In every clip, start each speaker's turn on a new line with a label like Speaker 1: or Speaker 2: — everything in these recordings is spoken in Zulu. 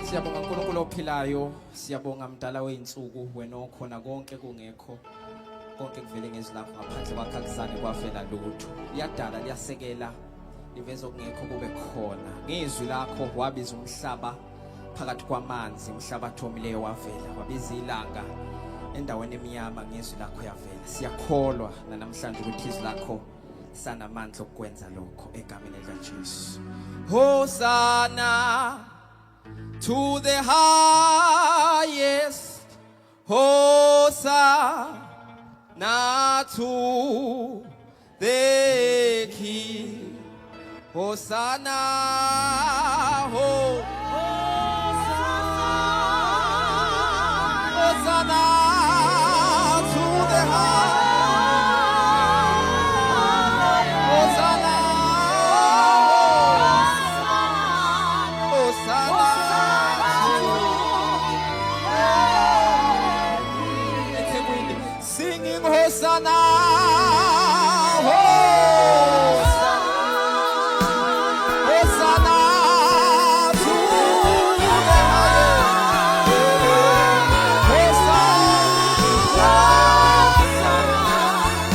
Speaker 1: Siyabonga uNkulunkulu ophilayo, siyabonga mdala weinsuku wena okhona konke kungekho. Konke kuvele ngezilapho ngaphandle kwakho akuzange kwavela lutho. Liyadala liyasekela liveza okungekho kube khona. Ngizwi lakho wabiza umhlaba phakathi kwamanzi, umhlaba thomileyo wavela, wabiza ilanga endaweni emnyama ngizwi lakho yavela. Siyakholwa namhlanje ukuthi izwi lakho sanamandla okwenza lokho egameni likaJesu. Hosanna to the highest, Hosanna to the King, Hosanna, Hosanna to the highest, Hosanna, Hosanna. Singing Hosanna, Hosanna to the highest,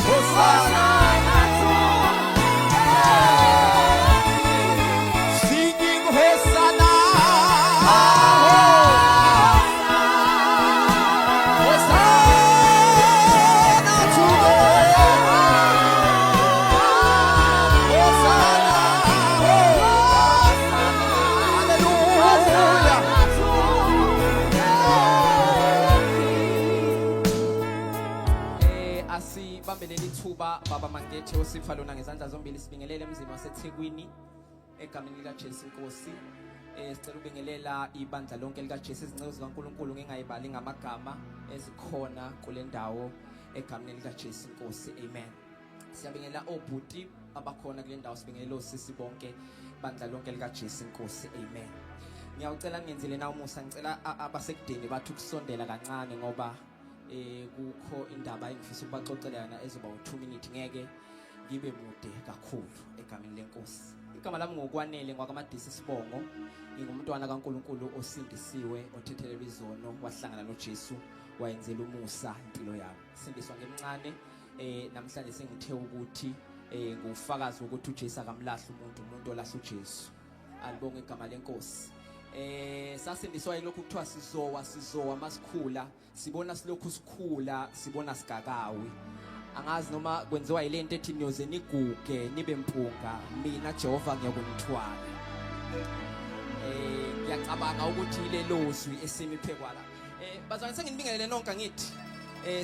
Speaker 1: Hosanna, singing Hosanna, asibambelele ithuba baba mangethe usipha lona ngezandla zombili sibingelele emzini waseThekwini egameni likaJesu Nkosi. Sicela ubingelela ibandla lonke likaJesu, izinceku zikaNkulunkulu ngingayibali ngamagama ezikhona kule ndawo egameni likaJesu Nkosi. Amen. Siyabingelela obhuti abakhona kule ndawo, sibingelela osisi bonke ibandla lonke likaJesu Nkosi. Amen. Ngiyacela ngenzele na umusa, ngicela abasekudeni bathu kusondela kancane ngoba kukho indaba engifisa ukubaxoxela yona ezoba u2 minutes, ngeke ngibe mude kakhulu egameni lenkosi. Igama lami ngokwanele ngwakaMadisi Sibongo, ngingumntwana kaNkulunkulu osindisiwe, othethelelwa izono, wahlangana noJesu, wayenzela umusa impilo yami. Sindiswa ngemncane, namhlanje sengithe ukuthi ngufakazi ukuthi uJesu akamlahla umuntu olahla uJesu. Alibonge igama lenkosi. Sasindiswa yilokhu kuthiwa sizowa masikhula, sibona silokhu sikhula, sibona sigakawi. Angazi noma kwenziwa yilento ethi niyoze niguge nibe mpunga, mina Jehova ngiyakunithwala. Ngiyacabanga ukuthi lelo zwi esimiphe la. Bazalwane senginibingelele nonke ngithi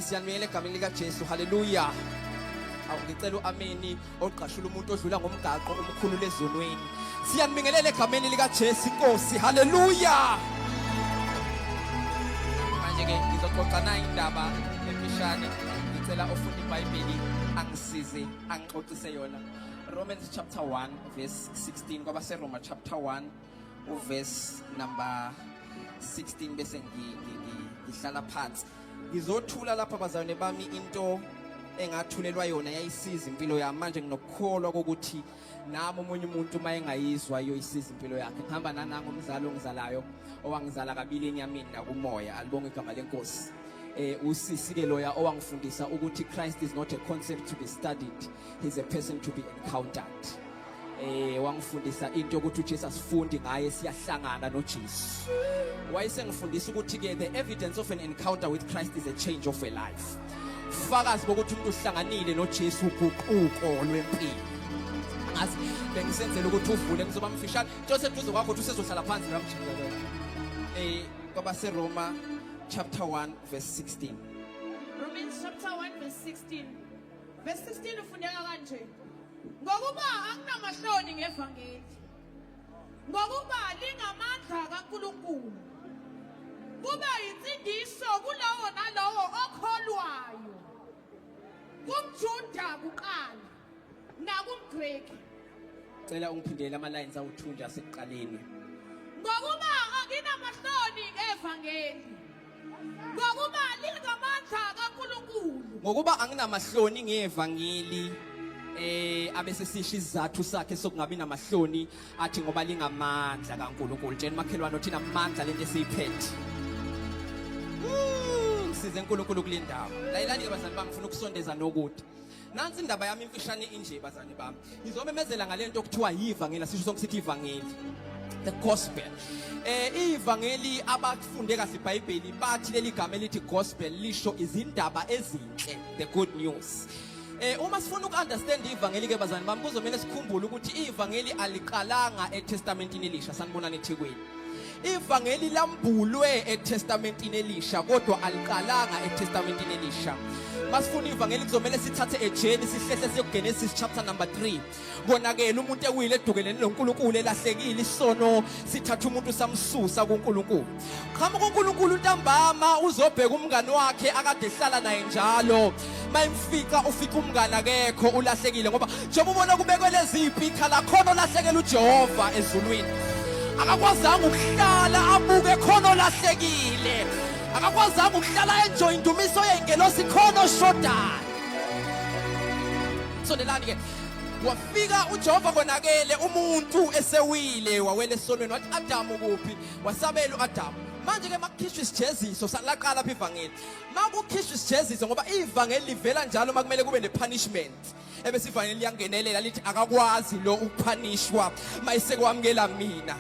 Speaker 1: siyanibingelela egameni likaJesu. Haleluya. Awungicela uameni oqashula umuntu odlula ngomgaqo omkhulu lezonweni. Siyanibingelela egameni likaJesu Nkosi. Haleluya. Manje ke ngizoxoxa nayo indaba emfishane. Ngicela ofunda iBhayibheli angisize angixoxise yona. Romans chapter 1 verse 16 kwaba seRoma chapter 1 verse number 16 bese ngihlala phansi. Ngizothula lapha bazalwane bami into engathulelwa yona yayisiza impilo yami. Manje nginokukholwa ukuthi nami umunye umuntu mayengayizwa yoyisiza impilo yakhe. Ngihamba nanango umzalo ongizalayo owangizala kabili enyameni nakumoya. Alibonge igama lenkosi. Usisi ke loya owangifundisa ukuthi Christ is not a concept to be studied, he's a person to be encountered. Wangifundisa into ukuthi uJesu asifundi ngaye, siyahlangana noJesu. Wayesengifundisa ukuthi ke the evidence of an encounter with Christ is a change of a life. Fakazi bokuthi umuntu uhlanganile noJesu uguquko lwempilo. Ngazi bengisenzela ukuthi uvule ngizoba mfishane nto seduze kwakho uthi usezohlala phansi namjikelo. Kwaba seRoma chapter 1 verse 16.
Speaker 2: Romans chapter 1 verse 16. Verse 16 ufundeka kanje. Ngokuba akunamahloni ngevangeli. Ngokuba lingamandla kaNkulunkulu. Kuba insindiso kulowo nalowo okholwayo. Kumjuda kuqala nakumGreki.
Speaker 1: Cela ungiphindele ama lines awu2 asekuqaleni.
Speaker 2: Ngokuba akunamahloni ngevangeli. Ngokuba lingamandla kaNkulunkulu.
Speaker 1: Ngokuba anginamahloni ngevangeli abese sisho isizathu sakhe sokungabi namahloni athi ngoba lingamandla kaNkuluNkulu tsheni makhelwane uthina amandla lento esiyiphethe size uNkulunkulu kulindawo layilani ke bazali bami ngifuna ukusondeza nokude nansi indaba yami imfishane inje bazali bami ngizomemezela ngalento okuthiwa yivangeli sisho sonke sithi ivangeli the gospel ivangeli abafunde kahle iBhayibheli bathi leli gama elithi gospel lisho izindaba ezinhle the good news uma sifuna ukunderstand ivangeli ke bazali bami kuzomela sikhumbule ukuthi ivangeli aliqalanga eTestamentini elisha sanibona neThekwini ivangeli lambulwe eTestamentini elisha kodwa aliqalanga eTestamentini elisha masifuna ivangeli kuzomela sithathe ejeni sihlehle siyogenesis chapter number 3 konakela umuntu ekuyile edukelene noNkulunkulu elahlekile isono sithatha umuntu samsusa kuNkulunkulu qhamuka uNkulunkulu ntambama uzobheka umngane wakhe akade ehlala naye njalo mayimfika ufika umngane akekho ulahlekile ngoba njengoba ubona kubekwe lezi iphikha la khona olahlekela uJehova ezulwini akakwazanga ukuhlala abuke khona olahlekile akakwazanga ukuhlala enjoy indumiso yengelosi khona oshodayo so nelani ke wafika uJehova konakele umuntu esewile wawele esonweni wathi Adamu kuphi wasabela uAdamu manje ke makukhishwa isijeziso salaqala lapha ivangeli makukhishwa isijeziso ngoba ivangeli livela njalo makumele kube nepunishment ebese ivangeli liyangenelela lithi akakwazi lo ukupunishwa mayisekwamukela mina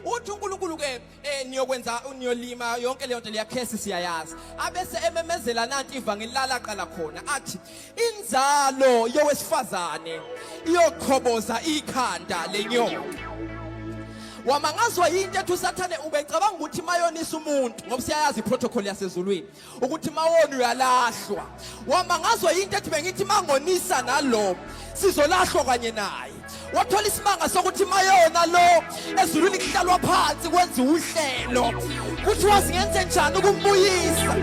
Speaker 1: uthi uNkulunkulu ke niyokwenza uniyolima yonke leyo nto liyakhesi siyayazi abese ememezela nanti ivangeli lalaqala khona athi inzalo yowesifazane iyokhoboza ikhanda lenyoni wamangazwa into ethi uSathane ubecabanga ukuthi mayonisa umuntu ngoba siyayazi iprotocol yasezulwini ukuthi mawona uyalahlwa wamangazwa into ethi bengithi mangonisa nalo sizolahlwa kanye naye wathola isimanga sokuthi mayona lo ezulwini kuhlalwa phansi kwenza uhlelo kuthi wazingenze njani ukumbuyisa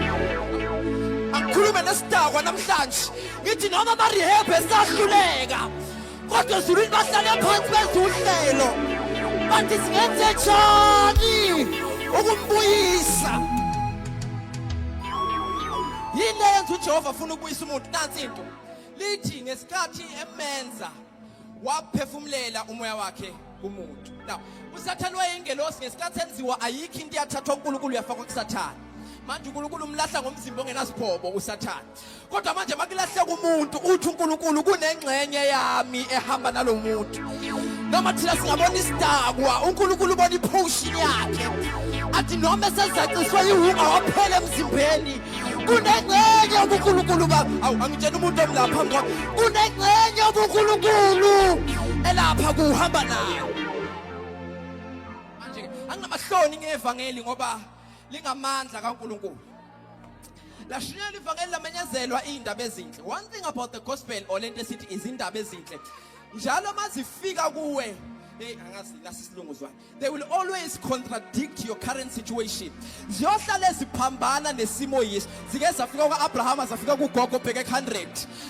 Speaker 1: akukhulume nesidakwa namhlanje ngithi noma barehab esahluleka kodwa ezulwini bahlale phansi benza uhlelo bathi singenze njani ukumbuyisa yini yenza uJehova afuna ukubuyisa umuntu nansi into lithi ngesikhathi emenza waphefumulela umoya wakhe kumuntu now uSathane wayingelosi ngesikhathi enziwa ayikho into yathathwa uNkulunkulu yafakwa kuSathane manje uNkulunkulu umlahla ngomzimba ongenasiphobo uSathane kodwa manje makulahle kumuntu uthi uNkulunkulu kunengxenye yami ehamba nalomuntu noma thina singabona isidakwa uNkulunkulu ubona iportion yakhe athi noma sezaciswa ihunga waphela emzimbeni kunengxenye uNkulunkulu angitshela umuntu omlapha ngoba kunengxenye uNkulunkulu elapha kuhamba nayo manje anginamahloni ngevangeli ngoba lingamandla kaNkulunkulu lashinyela ivangeli lamenyezelwa indaba ezinhle one thing about the gospel or lento esithi izindaba ezinhle njalo mazifika kuwe angazi nasisilunguzwana they will always contradict your current situation ziyohlala eziphambana nesimo yesu zike zafika kwaAbraham zafika kuGogo bheke 100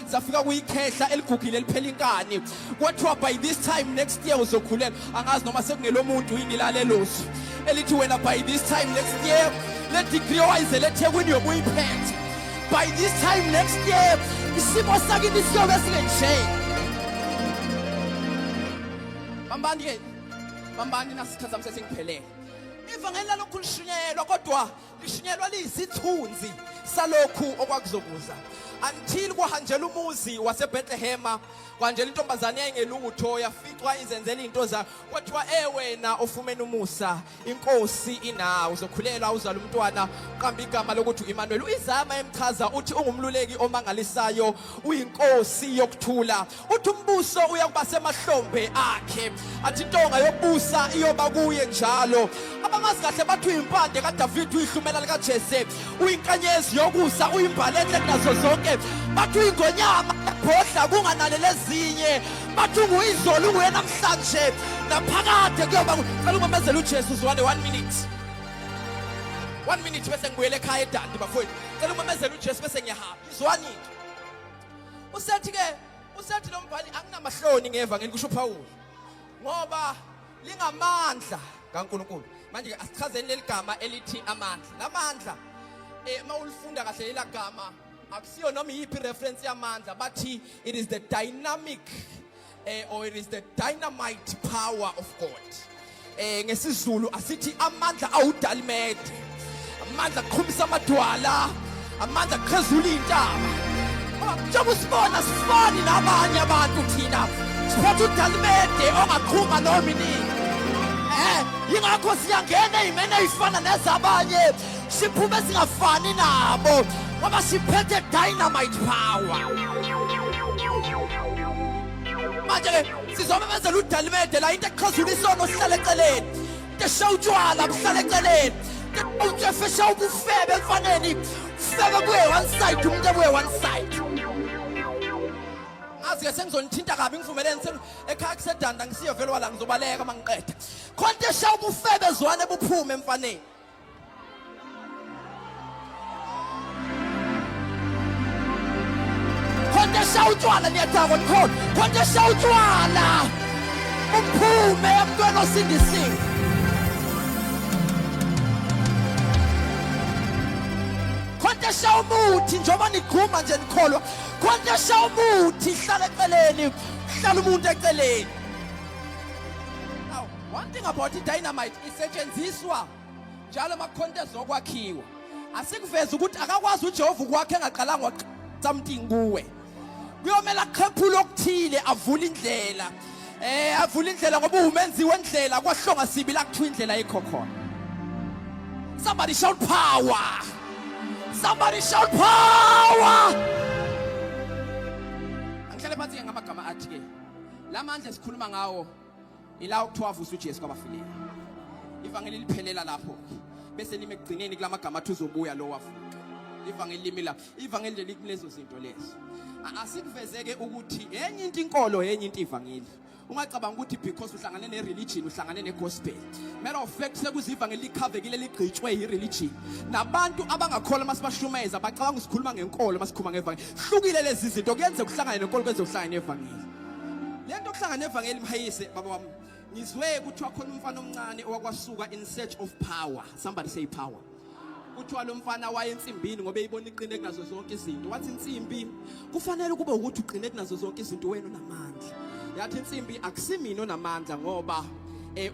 Speaker 1: zafika kuyikhehla eligugile liphela inkani kwathiwa by this time next year uzokhulela angazi noma sekungelomuntu yinilalelosi elithi wena by this time next year le degree owayize leThekwini yokuyiphethe by this time next year isimo sakini siyobe singenje bambani nasikhathi sesingiphelele ivangeli lokhu lishunyelwa kodwa lishunyelwa liyisithunzi salokhu okwakuzokuza until kwahanjela umuzi waseBethlehem kwanjela intombazane engelutho yaficwa izenzela into za kwathiwa wena ofumene umusa inkosi inawo uzokhulela uzala umntwana uqamba igama lokuthi uEmmanuel uyizama emchaza uthi ungumluleki omangalisayo uyinkosi yokuthula uthi umbuso uyakuba semahlombe akhe athi intonga yokubusa iyoba kuye njalo abamazi kahle bathi uyimpande kaDavid uyihlumela likaJese uyinkanyezi yokusa uyimbalete kunazo zonke bathi uyingonyama ebhodla kunganalele ezinye bathi unguyizolo unguye namhlanje naphakade kuyoba cela umemezela uJesu uzwane 1 minute bese ngibuyele ekhaya eDandi bafowethu cela umemezela uJesu bese ngiyahamba izwani usethi lo mbhali akunamahloni ngevangeli kusho uPaul ngoba lingamandla kaNkulunkulu manje asichazeni leli gama elithi amandla lamandla mawulifunda kahle lelagama akusiyo noma iyiphi reference yamandla bathi it is the dynamic or it is the dynamite power of God. NgesiZulu asithi amandla awudalimede, amandla aqhumisa amadwala, amandla aqhezula intaba. Njengoba usibona sifani nabanye abantu thina siphatha udalimede ongaqhuma noma inini. Yingakho siyangena ezimene ezifana nezabanye siphume singafani nabo ngoba siphethe dynamite power. Manje sizomemezela udalimede la into eqhazula isono sihlale eceleni, into esha utshwala buhlale eceleni, into efesha ubufebe emfaneni febe kuye one side umuntu ebuye one side. Ngazi-ke sengizonithinta kabi ngivumelene ekhaya kusedanda ngisiyo vele wala ngizobaleka mangiqeda. Khona into esha ubufebe zwane buphume emfaneni. Khona esha utshwala niyadakwa nikhona. Khona esha utshwala uphume emntweni osindisiwe. Khona esha umuthi njengoba nigquma nje nikholwa. Khona esha umuthi hlala eceleni, hlala umuntu eceleni. Now, one thing about dynamite isetshenziswa njalo amakhonto ezokwakhiwa. Asikuveza ukuthi akakwazi uJehova ukwakhe engaqalanga something kuwe. Kuyomela aqhephula okuthile avula indlela. Avula indlela ngoba umenziwe indlela kwahlonga sibi la kuthiwa indlela ayikho khona. Somebody shout power. Somebody shout power. Angihlale phansi ngamagama athi ke lamandla esikhuluma ngawo ila ukuthiwa vusa uJesu kwabafileyo. Ivangeli liphelela lapho bese lime egcineni kulamagama athi uzobuya lo wavuka. Ivangeli limi la, ivangeli nje likulezo zinto lezo. Asikuvezeke ukuthi enye into inkolo enye into ivangeli. Ungacabanga ukuthi because uhlangane ne-religion uhlangane ne-gospel. Matter of fact sekuzivangeli likhavekile ligqitshwe yi-religion. Nabantu abangakholwa masibashumeza bacabanga usikhuluma ngenkolo masikhuluma ngevangeli. Hlukile lezi zinto kuyenze ukuhlangana nenkolo kwenze ukuhlangana nevangeli. Lento ukuhlangana nevangeli mhayise baba wami. Ngizwe kuthiwa khona umfana omncane owakwasuka in search of power. Somebody say power. Kuthiwa lo mfana waye ensimbini ngoba eyibona iqine kunazo zonke izinto. Wathi insimbi kufanele kube ukuthi uqine kunazo zonke izinto wena unamandla. Yathi insimbi akusimini onamandla ngoba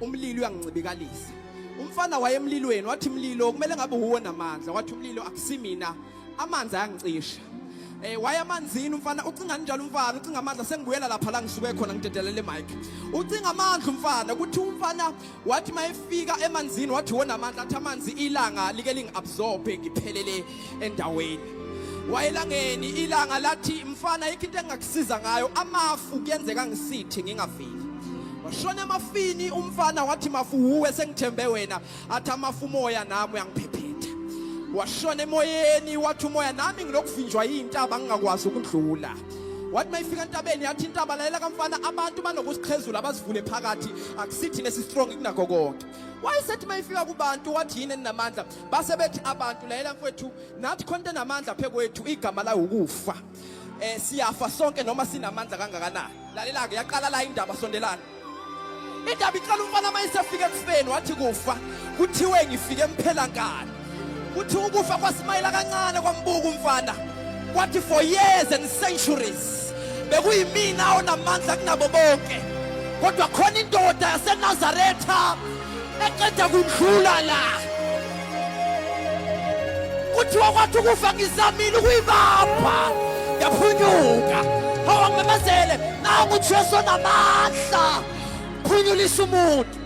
Speaker 1: umlilo uyangincibikalisa. Umfana waye emlilweni wathi umlilo kumele ngabe uwe namandla. Wathi umlilo akusimina amanzi ayangicisha. Waye amanzini umfana ucinga njalo umfana ucinga amandla sengibuyela lapha la ngisuke khona ngidedelele mic. Ucinga amandla umfana kuthi umfana wathi mayefika emanzini wathi wona amandla athi amanzi ilanga like lingiabsorbe ngiphelele endaweni. Wayelangeni ilanga lathi mfana yikho into engakusiza ngayo amafu kuyenzeka ngisithi ngingaveli. Washona emafini umfana wathi mafu uwe sengithembe wena athi amafu moya nami uyangiphephetha. Washona emoyeni wathi umoya nami ngilokuvinjwa yintaba ngingakwazi ukudlula. Wathi mayifika entabeni yathi intaba lalela kamfana abantu banokusiqhezula abasivule phakathi akusithi nesi strong kunakho konke. Wayesethi mayifika kubantu wathi yini enamandla base bethi abantu lalela mfowethu nathi khonto enamandla phekwethu igama la ukufa. Siyafa sonke noma sinamandla kangakanani. Lalela ke yaqala la indaba sondelana. Indaba iqala umfana mayisefika ekufeni wathi kufa kuthiwe ngifike emphela nkani. Kuthi ukufa kwasimayela kancane kwambuka umfana. Kwathi for years and centuries bekuyimina onamandla kunabo bonke. Kodwa khona indoda yaseNazaretha eqeda kudlula la. Kuthiwa kwathi ukufa ngizamile ukuyibamba yaphunyuka. Awangimemezele nangu uJesu onamandla. Phunyulisa umuntu.